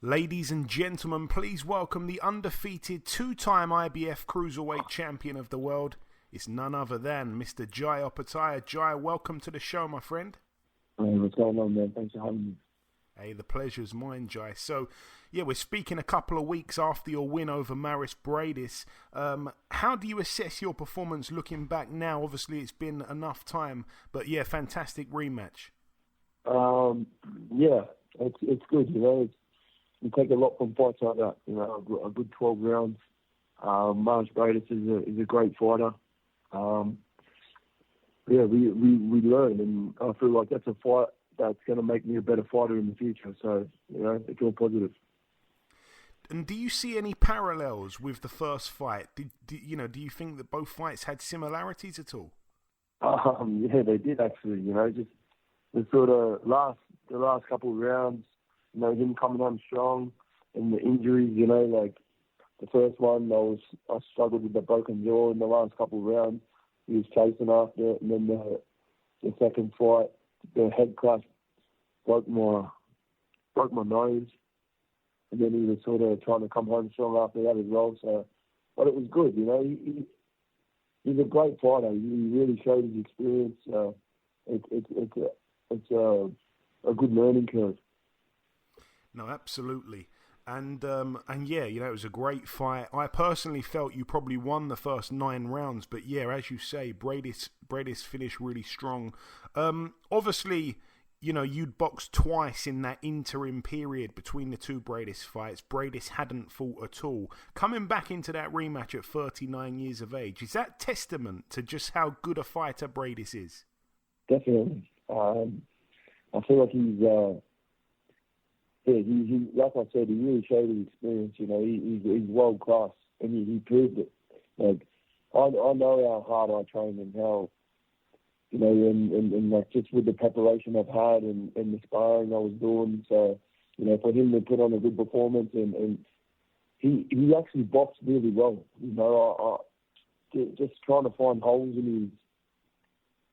Ladies and gentlemen, please welcome the undefeated two-time IBF Cruiserweight Champion of the world. It's none other than Mr. Jai Opetaia. Jai, welcome to the show, my friend. Hey, what's going on, man? Thanks for having me. Hey, the pleasure's mine, Jai. So, yeah, we're speaking a couple of weeks after your win over Briedis. How do you assess your performance looking back now? Obviously, it's been enough time, but yeah, fantastic rematch. Yeah, it's good, you know. You take a lot from fights like that, you know, a good 12 rounds. Briedis is a great fighter. Yeah, we learn, and I feel like that's a fight that's going to make me a better fighter in the future. So, you know, it's all positive. And do you see any parallels with the first fight? Do you think that both fights had similarities at all? Yeah, they did actually. You know, just the sort of the last couple of rounds. You know, him coming on strong, and the injuries. You know, like the first one, I struggled with the broken jaw in the last couple of rounds. He was chasing after it, and then the second fight, the head clash broke my nose, and then he was sort of trying to come home strong after that as well. So, but it was good. You know, he's a great fighter. He really showed his experience. It's a good learning curve. No, absolutely. And yeah, you know, it was a great fight. I personally felt you probably won the first 9 rounds, but yeah, as you say, Briedis finished really strong. Obviously, you know, you'd boxed twice in that interim period between the two Briedis fights. Briedis hadn't fought at all. Coming back into that rematch at 39 years of age, is that testament to just how good a fighter Briedis is? Definitely. I feel like he's like I said, he really showed his experience. You know, he's world class, and he proved it. Like I know how hard I train and how, you know, and like just with the preparation I've had and the sparring I was doing. So, you know, for him to put on a good performance and he actually boxed really well. You know, just trying to find holes in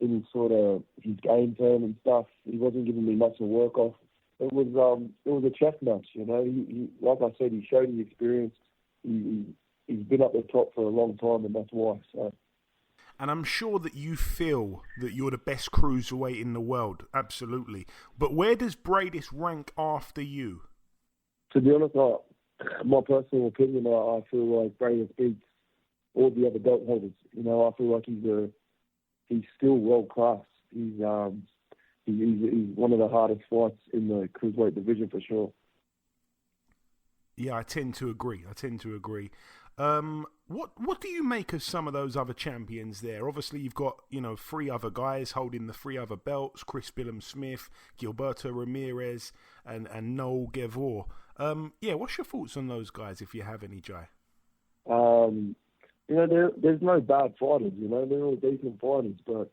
his sort of his game plan and stuff. He wasn't giving me much to work off. It was a chess match, you know. He like I said, he showed his experience. He's been up the top for a long time, and that's why. So. And I'm sure that you feel that you're the best cruiserweight in the world, absolutely. But where does Briedis rank after you? To be honest, my personal opinion, I feel like Briedis beats all the other belt holders. You know, I feel like he's still world class. He's one of the hardest fights in the cruiserweight division for sure. Yeah, I tend to agree. What do you make of some of those other champions there? Obviously, you've got, you know, 3 other guys holding the 3 other belts: Chris Billum-Smith, Gilberto Ramirez, and Noel Gevor. Yeah, what's your thoughts on those guys, if you have any, Jai? You know, there's no bad fighters. You know, they're all decent fighters, but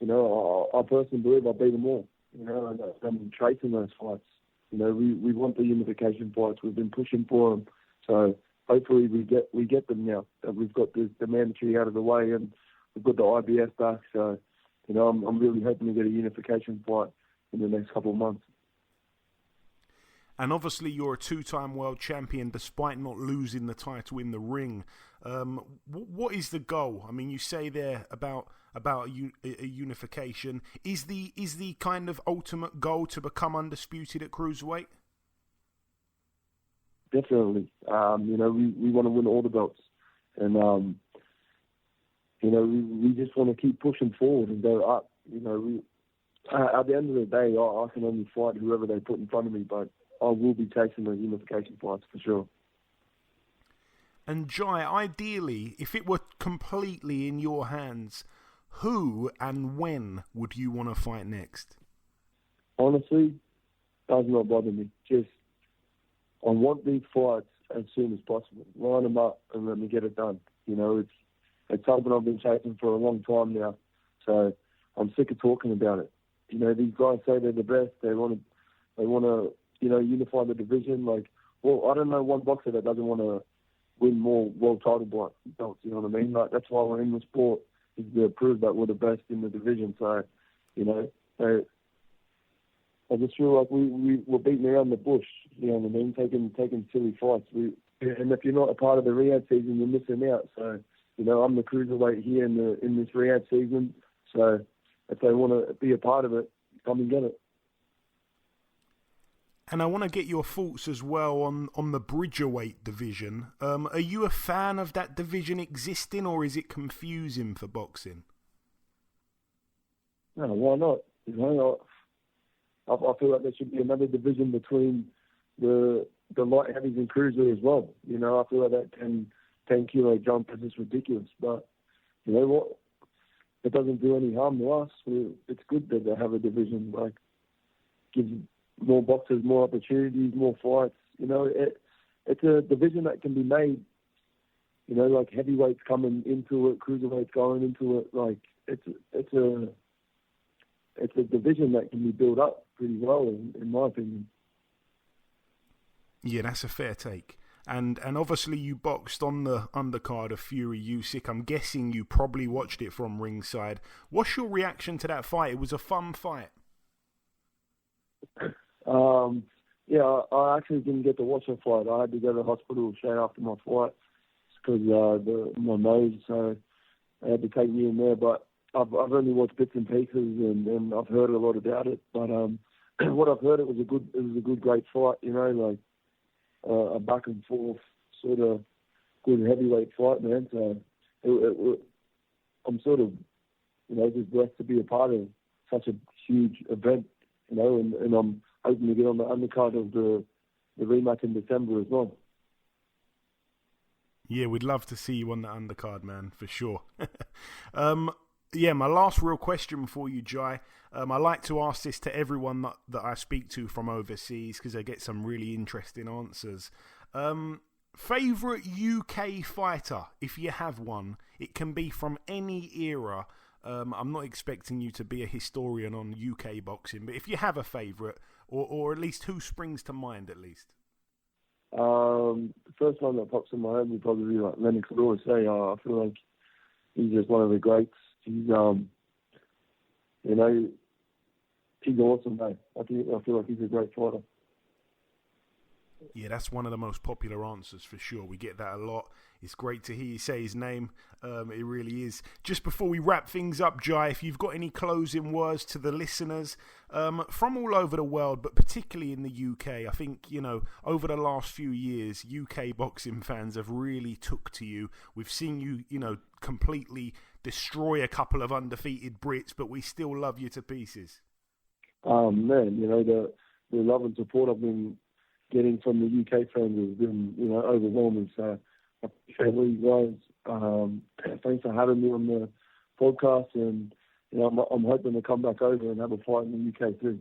you know, I personally believe I beat them all. You know, and I'm chasing those fights. You know, we want the unification fights. We've been pushing for them. So hopefully we get them now. That we've got the mandatory out of the way and we've got the IBF back. So, you know, I'm really hoping to get a unification fight in the next couple of months. And obviously you're a 2-time world champion despite not losing the title in the ring. What is the goal? I mean, you say there about a unification. Is the kind of ultimate goal to become undisputed at cruiserweight? Definitely. You know, we want to win all the belts. And, you know, we just want to keep pushing forward and go up. You know, at the end of the day, I can only fight whoever they put in front of me, but I will be chasing the unification fights for sure. And Jai, ideally, if it were completely in your hands, who and when would you want to fight next? Honestly, does not bother me. Just, I want these fights as soon as possible. Line them up and let me get it done. You know, it's something I've been chasing for a long time now. So I'm sick of talking about it. You know, these guys say they're the best. They want to, you know, unify the division. Like, well, I don't know one boxer that doesn't want to win more world title belts. You know what I mean? Like, that's why we're in the sport, is to prove that we're the best in the division. So, you know, I just feel like we were beating around the bush, you know what I mean, taking silly fights. And if you're not a part of the Riyadh season, you're missing out. So, you know, I'm the cruiserweight here in this Riyadh season. So if they want to be a part of it, come and get it. And I want to get your thoughts as well on the Bridgerweight division. Are you a fan of that division existing, or is it confusing for boxing? No, why not? You know, I feel like there should be another division between the light heavies and cruiser as well. You know, I feel like that 10 kilo jump is just ridiculous. But you know what? It doesn't do any harm to us. It's good that they have a division, like, gives more boxers more opportunities, more fights. You know, it's a division that can be made. You know, like heavyweights coming into it, cruiserweights going into it. Like it's a division that can be built up pretty well, in my opinion. Yeah, that's a fair take. And obviously you boxed on the undercard of Fury Usyk. I'm guessing you probably watched it from ringside. What's your reaction to that fight? It was a fun fight. Yeah, I actually didn't get to watch the fight. I had to go to the hospital straight after my fight because my nose, so they had to take me in there. But I've only watched bits and pieces, and I've heard a lot about it. But what I've heard, it was a good, great fight. You know, like a back and forth sort of good heavyweight fight, man. So I'm sort of, you know, just blessed to be a part of such a huge event. You know, and I'm hoping to get on the undercard of the rematch in December as well. Yeah, we'd love to see you on the undercard, man, for sure. Yeah, my last real question for you, Jai. I like to ask this to everyone that I speak to from overseas because I get some really interesting answers. Favourite UK fighter, if you have one? It can be from any era. I'm not expecting you to be a historian on UK boxing, but if you have a favourite, or at least who springs to mind, at least. The first one that pops in my head would probably be like Lennox Lewis. I feel like he's just one of the greats. He's, you know, he's awesome, mate. I feel like he's a great fighter. Yeah, that's one of the most popular answers for sure. We get that a lot. It's great to hear you say his name. It really is. Just before we wrap things up, Jai, if you've got any closing words to the listeners from all over the world, but particularly in the UK, I think, you know, over the last few years, UK boxing fans have really took to you. We've seen you, you know, completely destroy a couple of undefeated Brits, but we still love you to pieces. Man, you know, the love and support I've been getting from the UK fans has been, you know, overwhelming. So I appreciate all you guys. Thanks for having me on the podcast, and you know, I'm hoping to come back over and have a fight in the UK too.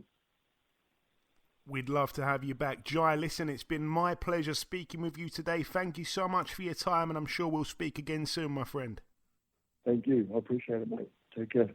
We'd love to have you back. Jai, listen, it's been my pleasure speaking with you today. Thank you so much for your time, and I'm sure we'll speak again soon, my friend. Thank you. I appreciate it, mate. Take care.